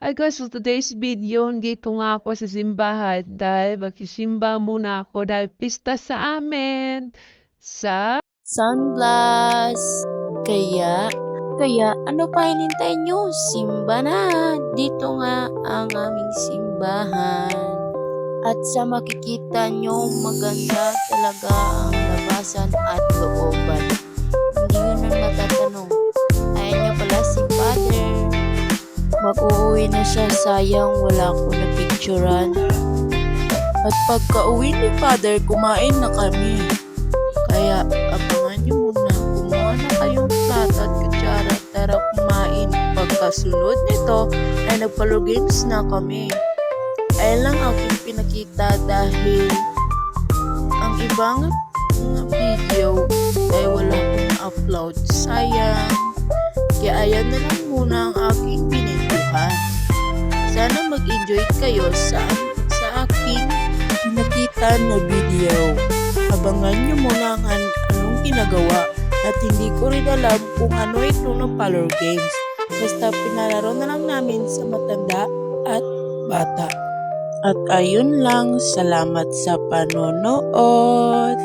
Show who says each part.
Speaker 1: Hi guys, for today's video, nandito nga ako sa simbahan dahil magsisimba muna ako dahil pista sa amin sa
Speaker 2: Sunblast. Kaya, ano pa hinintay nyo? Simba na! Dito nga ang aming simbahan. At sa makikita nyo, maganda talaga ang labasan at looban. Hindi nyo na matatanong. Ayan nga pala si Father. Mag-uuwi na siya, sayang wala ko na picturean. At pagka-uwi ni Father, kumain na kami. Kaya abangan nyo muna, kumuha na kayong plato at kutsara, tara kumain. Pagkasunod nito ay nagpalo games na kami. Ayan lang aking pinakita dahil ang ibang video ay wala akong upload. Sayang. Kaya ayan na lang muna ang aking pinituhan. Sana mag-enjoy kayo sa aking pinakita na video. Abangan nyo muna ang anong ginagawa at hindi ko rin alam kung ano ito ng parlor games. Basta pinalaro na lang namin sa matanda at bata. At ayun lang, salamat sa panonood.